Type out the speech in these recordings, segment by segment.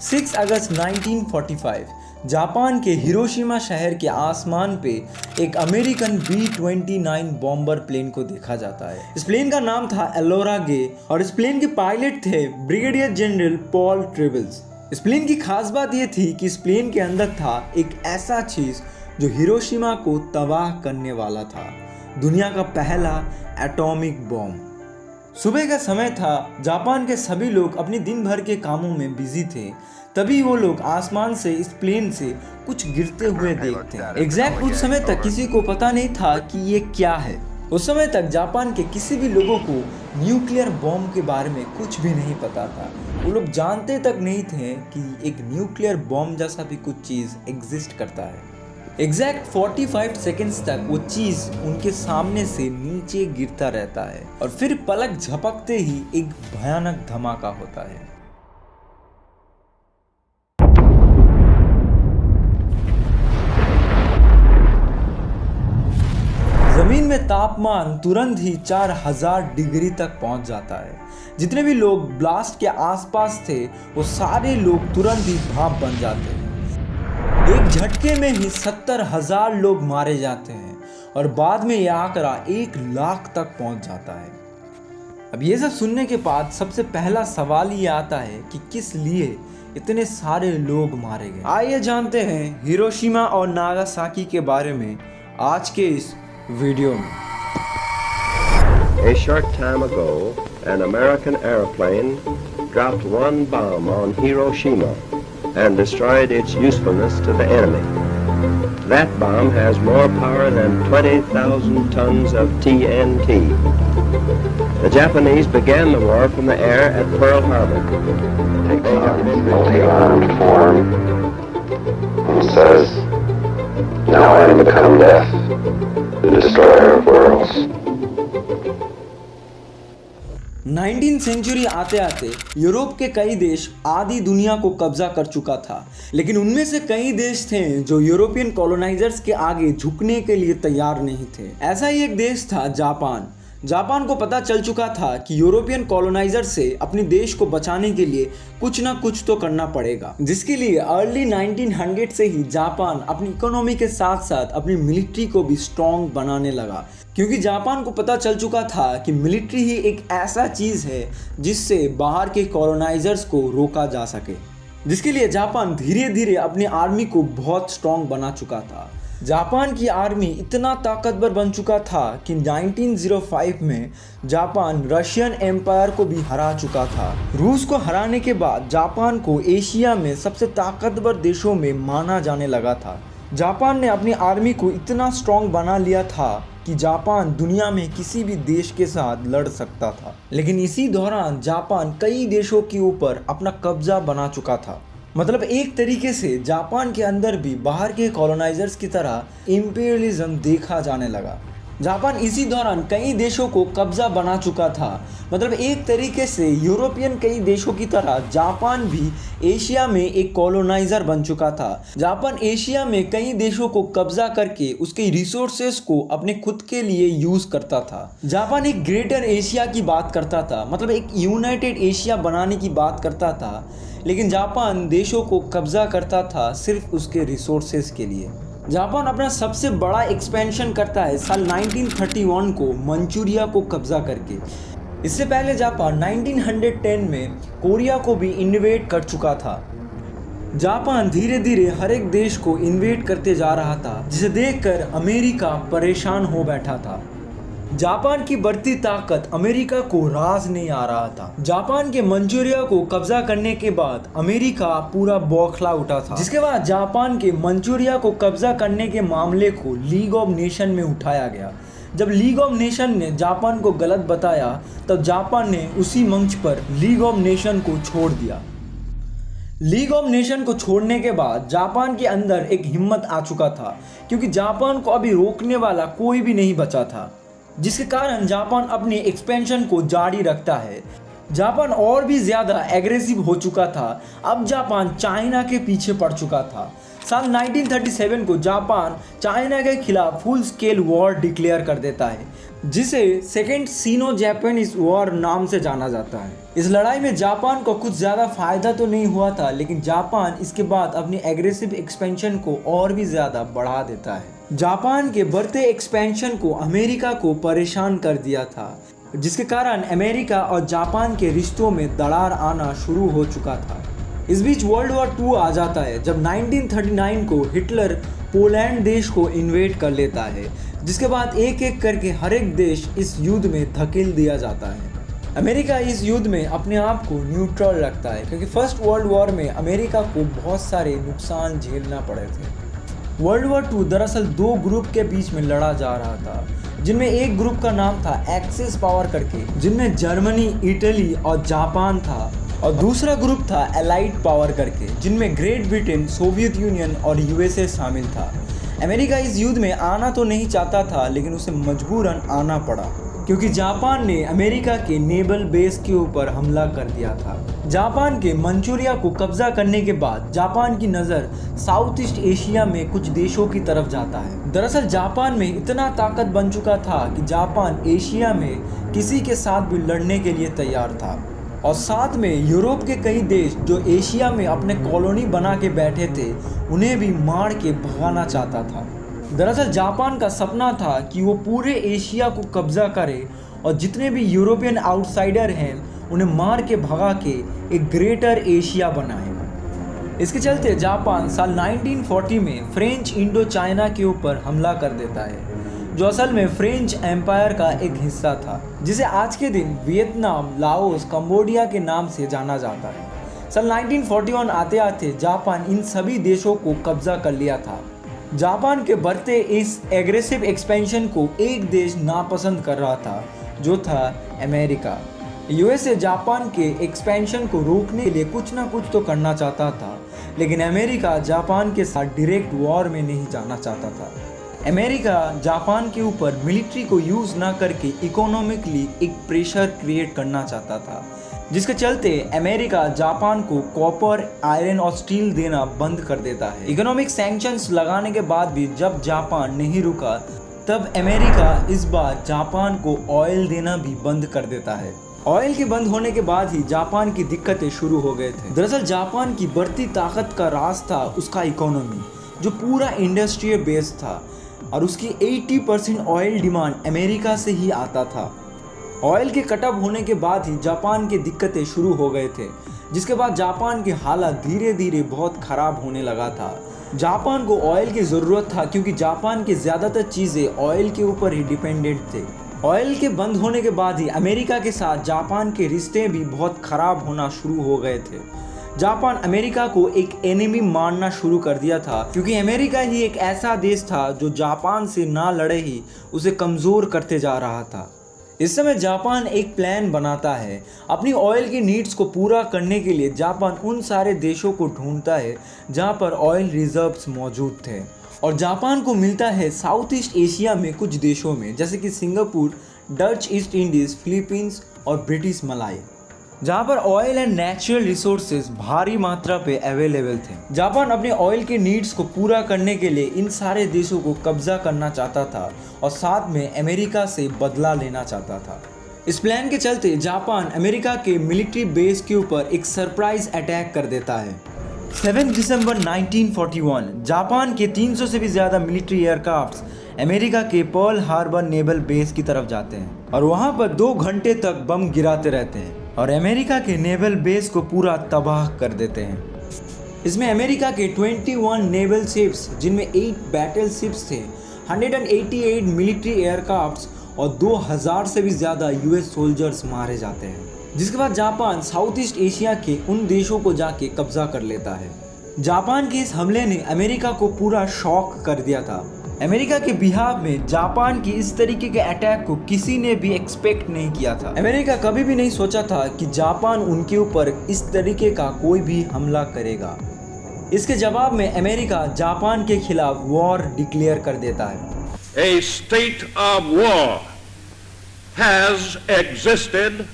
6 अगस्त 1945 Japan के Hiroshima शहर के आसमान पे एक अमेरिकन B-29 बॉम्बर प्लेन को देखा जाता है। इस प्लेन का नाम था एलोरा गे और इस प्लेन के पायलट थे ब्रिगेडियर जनरल पॉल ट्रेवल्स। इस प्लेन की खास बात यह थी कि इस प्लेन के अंदर था एक ऐसा चीज जो हिरोशिमा को तबाह करने वाला था, दुनिया का पहला एटॉमिक बॉम्ब। सुबह का समय था, जापान के सभी लोग अपने दिन भर के कामों में बिजी थे। तभी वो लोग आसमान से इस प्लेन से कुछ गिरते हुए देखते हैं। एग्जैक्ट उस समय तक किसी को पता नहीं था कि ये क्या है। उस समय तक जापान के किसी भी लोगों को न्यूक्लियर बॉम्ब के बारे में कुछ भी नहीं पता था। वो लोग जानते तक नहीं थे कि एक न्यूक्लियर बॉम्ब जैसा भी कुछ चीज़ एग्जिस्ट करता है। एग्जैक्ट 45 सेकेंड्स तक वो चीज उनके सामने से नीचे गिरता रहता है और फिर पलक झपकते ही एक भयानक धमाका होता है। जमीन में तापमान तुरंत ही 4000 डिग्री तक पहुंच जाता है। जितने भी लोग ब्लास्ट के आसपास थे वो सारे लोग तुरंत ही भाप बन जाते हैं। एक झटके में ही 70,000 लोग मारे जाते हैं और बाद में यह आंकड़ा 1 लाख तक पहुंच जाता है। अब ये सब सुनने के बाद सबसे पहला सवाल ये आता है कि किस लिए इतने सारे लोग मारे गए। आइए जानते हैं हिरोशिमा और नागासाकी के बारे में आज के इस वीडियो में। A short time ago, an American airplane dropped one bomb on Hiroshima and destroyed its usefulness to the enemy. That bomb has more power than 20,000 tons of TNT. The Japanese began the war from the air at Pearl Harbor. Takes on multi-armed form and says, "Now I am become death, the destroyer of worlds." 19वीं century आते आते Europe के कई देश आधी दुनिया को कब्जा कर चुका था, लेकिन उनमें से कई देश थे जो यूरोपियन कॉलोनाइजर्स के आगे झुकने के लिए तैयार नहीं थे। ऐसा ही एक देश था जापान। जापान को पता चल चुका था कि यूरोपियन कॉलोनाइजर से अपने देश को बचाने के लिए कुछ ना कुछ तो करना पड़ेगा, जिसके लिए अर्ली 1900 से ही जापान अपनी इकोनॉमी के साथ साथ अपनी मिलिट्री को भी स्ट्रॉन्ग बनाने लगा, क्योंकि जापान को पता चल चुका था कि मिलिट्री ही एक ऐसा चीज़ है जिससे बाहर के कॉलोनाइजर्स को रोका जा सके, जिसके लिए जापान धीरे धीरे अपनी आर्मी को बहुत स्ट्रॉन्ग बना चुका था। जापान की आर्मी इतना ताकतवर बन चुका था कि 1905 में जापान रशियन एम्पायर को भी हरा चुका था। रूस को हराने के बाद जापान को एशिया में सबसे ताकतवर देशों में माना जाने लगा था। जापान ने अपनी आर्मी को इतना स्ट्रॉन्ग बना लिया था कि जापान दुनिया में किसी भी देश के साथ लड़ सकता था। लेकिन इसी दौरान जापान कई देशों के ऊपर अपना कब्जा बना चुका था। मतलब एक तरीके से जापान के अंदर भी बाहर के कॉलोनाइजर्स की तरह इंपीरियलिज्म देखा जाने लगा। जापान इसी दौरान कई देशों को कब्जा बना चुका था। मतलब एक तरीके से यूरोपियन कई देशों की तरह जापान भी एशिया में एक कॉलोनाइजर बन चुका था। जापान एशिया में कई देशों को कब्जा करके उसके रिसोर्सेस को अपने खुद के लिए यूज करता था। जापान एक ग्रेटर एशिया की बात करता था, मतलब एक यूनाइटेड एशिया बनाने की बात करता था, लेकिन जापान देशों को कब्जा करता था सिर्फ उसके रिसोर्सेज के लिए। जापान अपना सबसे बड़ा एक्सपेंशन करता है साल 1931 को मंचूरिया को कब्जा करके। इससे पहले जापान 1910 में कोरिया को भी इन्वेड कर चुका था। जापान धीरे धीरे हर एक देश को इन्वेड करते जा रहा था, जिसे देखकर अमेरिका परेशान हो बैठा था। जापान की बढ़ती ताकत अमेरिका को राज नहीं आ रहा था। जापान के मंचूरिया को कब्जा करने के बाद अमेरिका पूरा बौखला उठा था, जिसके बाद जापान के मंचूरिया को कब्जा करने के मामले को लीग ऑफ नेशन में उठाया गया। जब लीग ऑफ नेशन ने जापान को गलत बताया तब जापान ने उसी मंच पर लीग ऑफ नेशन को छोड़ दिया। लीग ऑफ नेशन को छोड़ने के बाद जापान के अंदर एक हिम्मत आ चुका था, क्योंकि जापान को अभी रोकने वाला कोई भी नहीं बचा था, जिसके कारण जापान अपने एक्सपेंशन को जारी रखता है। जापान और भी ज़्यादा एग्रेसिव हो चुका था। अब जापान चाइना के पीछे पड़ चुका था। साल 1937 को जापान चाइना के खिलाफ फुल स्केल वॉर डिक्लेयर कर देता है। जिसे सेकेंड सीनो जापानीज वॉर नाम से जाना जाता है। इस लड़ाई में जापान को कुछ ज़्यादा फायदा तो नहीं हुआ था, लेकिन जापान इसके बाद अपनी एग्रेसिव एक्सपेंशन को और भी ज़्यादा बढ़ा देता है। जापान के बढ़ते एक्सपेंशन को अमेरिका को परेशान कर दिया था, जिसके कारण अमेरिका और जापान के रिश्तों में दरार आना शुरू हो चुका था। इस बीच वर्ल्ड वॉर 2 आ जाता है, जब 1939 को हिटलर पोलैंड देश को इन्वेड कर लेता है, जिसके बाद एक एक करके हर एक देश इस युद्ध में धकेल दिया जाता है। अमेरिका इस युद्ध में अपने आप को न्यूट्रल रखता है, क्योंकि फर्स्ट वर्ल्ड वॉर में अमेरिका को बहुत सारे नुकसान झेलना पड़े थे। वर्ल्ड वॉर 2 दरअसल 2 ग्रुप के बीच में लड़ा जा रहा था, जिनमें एक ग्रुप का नाम था एक्सिस पावर करके, जिनमें जर्मनी, इटली और जापान था, और दूसरा ग्रुप था एलाइड पावर करके, जिनमें ग्रेट ब्रिटेन, सोवियत यूनियन और यूएसए शामिल था। अमेरिका इस युद्ध में आना तो नहीं चाहता था, लेकिन उसे मजबूरन आना पड़ा, क्योंकि जापान ने अमेरिका के नेवल बेस के ऊपर हमला कर दिया था। जापान के मंचूरिया को कब्जा करने के बाद जापान की नज़र साउथ ईस्ट एशिया में कुछ देशों की तरफ जाता है। दरअसल जापान में इतना ताकत बन चुका था कि जापान एशिया में किसी के साथ भी लड़ने के लिए तैयार था, और साथ में यूरोप के कई देश जो एशिया में अपने कॉलोनी बना के बैठे थे, उन्हें भी मार के भगाना चाहता था। दरअसल जापान का सपना था कि वो पूरे एशिया को कब्जा करे और जितने भी यूरोपियन आउटसाइडर हैं उन्हें मार के भगा के एक ग्रेटर एशिया बनाए। इसके चलते जापान साल 1940 में फ्रेंच इंडो चाइना के ऊपर हमला कर देता है, जो असल में फ्रेंच एम्पायर का एक हिस्सा था, जिसे आज के दिन वियतनाम, लाओस, कंबोडिया के नाम से जाना जाता है। साल 1941 आते आते जापान इन सभी देशों को कब्जा कर लिया था। जापान के बढ़ते इस एग्रेसिव एक्सपेंशन को एक देश नापसंद कर रहा था, जो था अमेरिका। यूएसए जापान के एक्सपेंशन को रोकने के लिए कुछ ना कुछ तो करना चाहता था, लेकिन अमेरिका जापान के साथ डायरेक्ट वॉर में नहीं जाना चाहता था। अमेरिका जापान के ऊपर मिलिट्री को यूज़ ना करके इकोनॉमिकली एक प्रेशर क्रिएट करना चाहता था, जिसके चलते अमेरिका जापान को कॉपर, आयरन और स्टील देना बंद कर देता है। इकोनॉमिक सैंक्शंस लगाने के बाद भी जब जापान नहीं रुका, तब अमेरिका इस बार जापान को ऑयल देना भी बंद कर देता है। ऑयल के बंद होने के बाद ही जापान की दिक्कतें शुरू हो गए थे। दरअसल जापान की बढ़ती ताकत का राज था उसका इकोनॉमी, जो पूरा इंडस्ट्रियल बेस्ड था, और उसकी 80% ऑयल डिमांड अमेरिका से ही आता था। ऑयल के कटअप होने के बाद ही जापान की दिक्कतें शुरू हो गए थे, जिसके बाद जापान की हालत धीरे धीरे बहुत ख़राब होने लगा था। जापान को ऑयल की ज़रूरत था, क्योंकि जापान की ज़्यादातर चीज़ें ऑयल के ऊपर ही डिपेंडेंट थे। ऑयल के बंद होने के बाद ही अमेरिका के साथ जापान के रिश्ते भी बहुत ख़राब होना शुरू हो गए थे। जापान अमेरिका को एक एनिमी मानना शुरू कर दिया था, क्योंकि अमेरिका ही एक ऐसा देश था जो जापान से ना लड़े ही उसे कमज़ोर करते जा रहा था। इस समय जापान एक प्लान बनाता है। अपनी ऑयल की नीड्स को पूरा करने के लिए जापान उन सारे देशों को ढूंढता है जहां पर ऑयल रिजर्व्स मौजूद थे, और जापान को मिलता है साउथ ईस्ट एशिया में कुछ देशों में, जैसे कि Singapore, Dutch east Indies, Philippines और ब्रिटिश मलाई, जहाँ पर ऑयल एंड नेचुरल रिसोर्सेज भारी मात्रा पे अवेलेबल थे। जापान अपने ऑयल के नीड्स को पूरा करने के लिए इन सारे देशों को कब्जा करना चाहता था, और साथ में अमेरिका से बदला लेना चाहता था। इस प्लान के चलते जापान अमेरिका के मिलिट्री बेस के ऊपर एक सरप्राइज अटैक कर देता है। 7 दिसंबर 1941 जापान के 300 से भी ज़्यादा मिलिट्री एयरक्राफ्ट्स अमेरिका के पर्ल हार्बर नेवल बेस की तरफ जाते हैं, और वहाँ पर 2 घंटे तक बम गिराते रहते हैं और अमेरिका के नेवल बेस को पूरा तबाह कर देते हैं। इसमें अमेरिका के 21 नेवल शिप्स, जिनमें 8 बैटल शिप्स थे, 188 मिलिट्री एयरक्राफ्ट्स और 2000 से भी ज़्यादा यूएस सोल्जर्स मारे जाते हैं। जिसके बाद जापान साउथ ईस्ट एशिया के उन देशों को जाके कब्जा कर लेता है। जापान के इस हमले ने अमेरिका को पूरा शॉक कर दिया था। अमेरिका के बिहाफ में जापान की इस तरीके के अटैक को किसी ने भी एक्सपेक्ट नहीं किया था। अमेरिका कभी भी नहीं सोचा था कि जापान उनके ऊपर इस तरीके का कोई भी हमला करेगा। इसके जवाब में अमेरिका जापान के खिलाफ वॉर डिक्लेयर कर देता है। A state of war has existed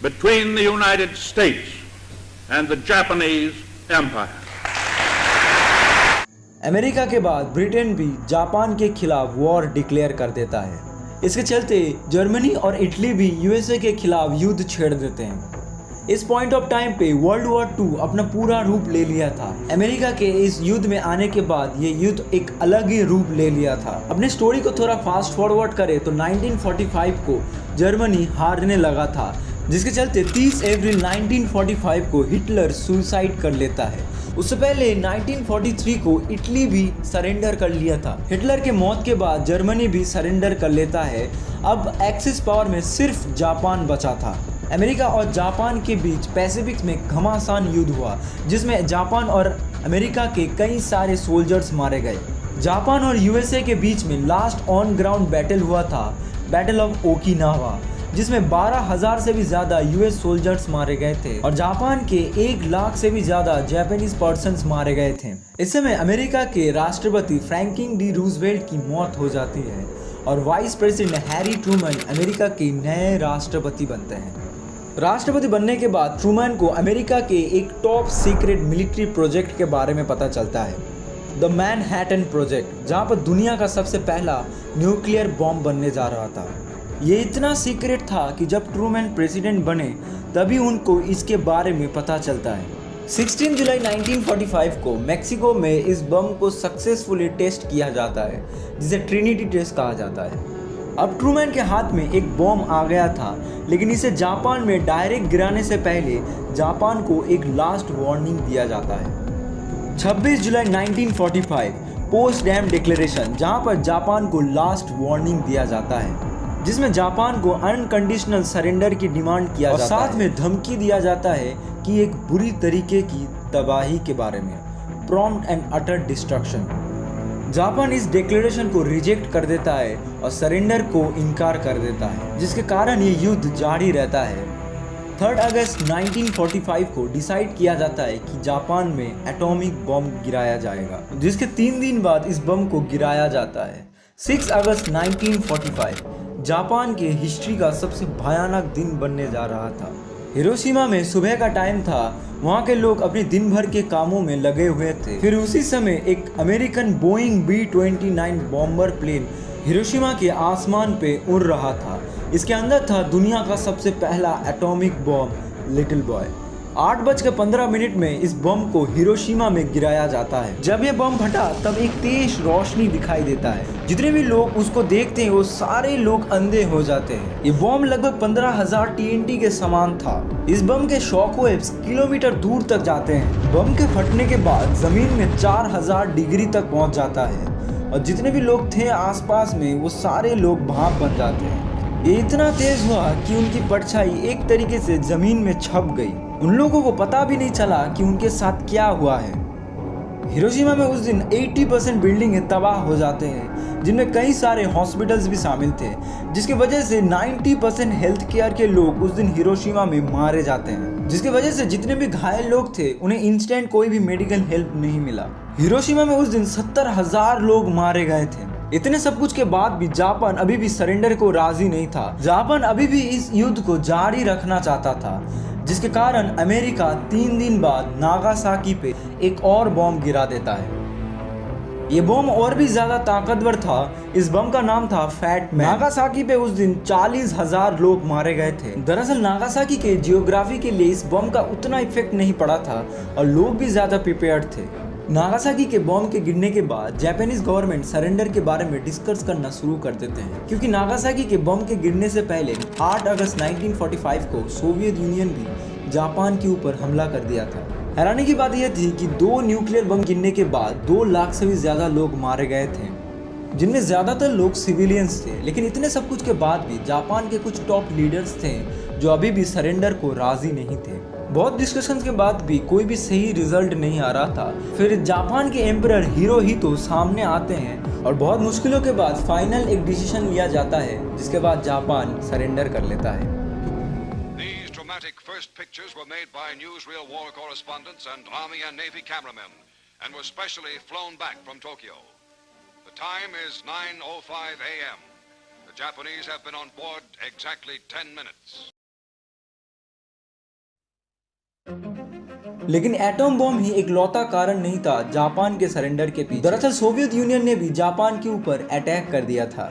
between the United States and the Japanese Empire. America के बाद ब्रिटेन भी जापान के खिलाफ वॉर डिक्लेयर कर देता है। इसके चलते जर्मनी और इटली भी यूएसए के खिलाफ युद्ध छेड़ देते हैं। इस पॉइंट ऑफ टाइम पे वर्ल्ड वॉर 2 अपना पूरा रूप ले लिया था। अमेरिका के इस युद्ध में आने के बाद ये युद्ध एक अलग ही रूप ले लिया था। अपने स्टोरी को थोड़ा फास्ट फॉरवर्ड करें तो 1945 को जर्मनी हारने लगा था, जिसके चलते 30 अप्रैल 1945 को हिटलर सुसाइड कर लेता है। उससे पहले 1943 को इटली भी सरेंडर कर लिया था। हिटलर के मौत के बाद जर्मनी भी सरेंडर कर लेता है। अब एक्सिस पावर में सिर्फ जापान बचा था। अमेरिका और जापान के बीच पैसिफिक में घमासान युद्ध हुआ, जिसमें जापान और अमेरिका के कई सारे सोल्जर्स मारे गए। जापान और यूएसए के बीच में लास्ट ऑन ग्राउंड बैटल हुआ था, बैटल ऑफ ओकिनावा, जिसमें 12,000 से भी ज़्यादा यूएस सोल्जर्स मारे गए थे और जापान के 1 लाख से भी ज़्यादा जापानीज पर्सन्स मारे गए थे। इस समय अमेरिका के राष्ट्रपति फ्रैंकलिन डी रूजवेल्ट की मौत हो जाती है और vice president Harry Trueman America के नए राष्ट्रपति बनते हैं। राष्ट्रपति बनने के बाद ट्रूमैन को अमेरिका के एक टॉप सीक्रेट मिलिट्री प्रोजेक्ट के बारे में पता चलता है, द मैनहट्टन प्रोजेक्ट, जहां पर दुनिया का सबसे पहला न्यूक्लियर बॉम्ब बनने जा रहा था। ये इतना सीक्रेट था कि जब ट्रूमैन प्रेसिडेंट बने तभी उनको इसके बारे में पता चलता है। 16 जुलाई 1945 को मेक्सिको में इस बम को सक्सेसफुली टेस्ट किया जाता है, जिसे ट्रिनिटी टेस्ट कहा जाता है। अब ट्रूमैन के हाथ में एक बॉम्ब आ गया था, लेकिन इसे जापान में डायरेक्ट गिराने से पहले जापान को एक लास्ट वार्निंग दिया जाता है। 26 जुलाई 1945 पोस्टडैम डिक्लेरेशन, जहां पर जापान को लास्ट वार्निंग दिया जाता है, जिसमें जापान को अनकंडीशनल सरेंडर की डिमांड किया जाता है और साथ में धमकी दिया जाता है कि एक बुरी तरीके की तबाही के बारे में, prompt and utter destruction. Japan इस डिक्लेरेशन को रिजेक्ट कर देता है और सरेंडर को इनकार कर देता है, जिसके कारण ये युद्ध जारी रहता है। 3 अगस्त 1945 को डिसाइड किया जाता है कि जापान में एटॉमिक बम गिराया जाएगा, जिसके 3 दिन बाद इस बम को गिराया जाता है। 6 अगस्त 1945 जापान के हिस्ट्री का सबसे भयानक दिन बनने जा रहा था। हिरोशिमा में सुबह का टाइम था, वहाँ के लोग अपने दिन भर के कामों में लगे हुए थे। फिर उसी समय एक American Boeing B-29 bomber plane Hiroshima के आसमान पे उड़ रहा था। इसके अंदर था दुनिया का सबसे पहला एटॉमिक बॉम्ब लिटिल बॉय। 8:15 में इस बम को हिरोशिमा में गिराया जाता है। जब यह बम फटा तब एक तेज रोशनी दिखाई देता है। जितने भी लोग उसको देखते हैं वो सारे लोग अंधे हो जाते हैं। ये बम लगभग 15,000 TNT के समान था। इस बम के शॉक वेव्स किलोमीटर दूर तक जाते हैं। बम के फटने के बाद जमीन में 4000 डिग्री तक पहुंच जाता है और जितने भी लोग थे आसपास में वो सारे लोग भाप बन जाते हैं। ये इतना तेज हुआ कि उनकी परछाई एक तरीके से जमीन में छप गई। उन लोगों को पता भी नहीं चला कि उनके साथ क्या हुआ है। हिरोशिमा में उस दिन 80% बिल्डिंगें तबाह हो जाते हैं, जिनमें कई सारे हॉस्पिटल्स भी शामिल थे, जिसकी वजह से 90% हेल्थ केयर के लोग उस दिन हिरोशिमा में मारे जाते हैं, जिसकी वजह से जितने भी घायल लोग थे उन्हें इंस्टेंट कोई भी मेडिकल हेल्प नहीं मिला। हिरोशिमा में उस दिन 70,000 लोग मारे गए थे। इतने सब कुछ के बाद भी जापान अभी भी सरेंडर को राजी नहीं था। जापान अभी भी इस युद्ध को जारी रखना चाहता था, जिसके कारण अमेरिका 3 दिन बाद नागासाकी पे एक और बॉम्ब गिरा देता है। ये बॉम्ब और भी ज्यादा ताकतवर था। इस बम का नाम था फैट मैन। नागासाकी पे उस दिन 40,000 लोग मारे गए थे। दरअसल नागासाकी के जियोग्राफी के लिए इस बम का उतना इफेक्ट नहीं पड़ा था और लोग भी ज्यादा प्रिपेयर्ड थे। नागासाकी के बॉम्ब के गिरने के बाद जापानीज गवर्नमेंट सरेंडर के बारे में डिस्कस करना शुरू कर देते हैं, क्योंकि नागासाकी के बम के गिरने से पहले 8 अगस्त 1945 को सोवियत यूनियन भी जापान के ऊपर हमला कर दिया था। हैरानी की बात यह थी कि 2 न्यूक्लियर बम गिरने के बाद 2 लाख से भी ज़्यादा लोग मारे गए थे, जिनमें ज़्यादातर लोग सिविलियंस थे। लेकिन इतने सब कुछ के बाद भी जापान के कुछ टॉप लीडर्स थे जो अभी भी सरेंडर को राजी नहीं थे। बहुत डिस्कशन के बाद भी कोई भी सही रिजल्ट नहीं आ रहा था। फिर जापान के एम्परर हिरोहितो सामने आते हैं और बहुत मुश्किलों के बाद फाइनल एक डिसीजन लिया जाता है, जिसके बाद जापान सरेंडर कर लेता है। These dramatic first pictures were made by newsreel war correspondents and Army and Navy cameramen and were specially flown back from Tokyo. The time is 9:05 a.m. The Japanese have been on board exactly 10 minutes. लेकिन atom bomb ही एक लौता कारण नहीं था Japan के surrender के पीछे। दरअसल Soviet union ने भी जापान के ऊपर अटैक कर दिया था।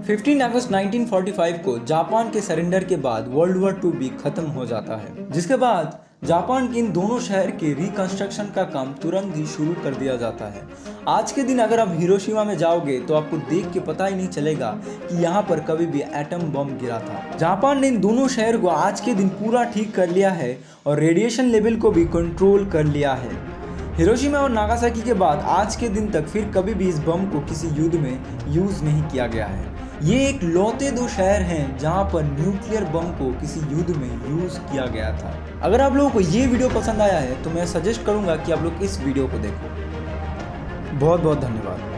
15 अगस्त 1945 को जापान के सरेंडर के बाद वर्ल्ड वॉर 2 भी खत्म हो जाता है, जिसके बाद जापान के इन दोनों शहर के रिकंस्ट्रक्शन का काम तुरंत ही शुरू कर दिया जाता है। आज के दिन अगर आप हिरोशिमा में जाओगे तो आपको देख के पता ही नहीं चलेगा कि यहाँ पर कभी भी एटम बम गिरा था। जापान ने इन दोनों शहर को आज के दिन पूरा ठीक कर लिया है और रेडिएशन लेवल को भी कंट्रोल कर लिया है। हिरोशिमा और नागासाकी के बाद आज के दिन तक फिर कभी भी इस बम को किसी युद्ध में यूज नहीं किया गया है। ये एक लौते 2 शहर हैं जहां पर न्यूक्लियर बम को किसी युद्ध में यूज किया गया था। अगर आप लोगों को ये वीडियो पसंद आया है तो मैं सजेस्ट करूंगा कि आप लोग इस वीडियो को देखो। बहुत बहुत धन्यवाद।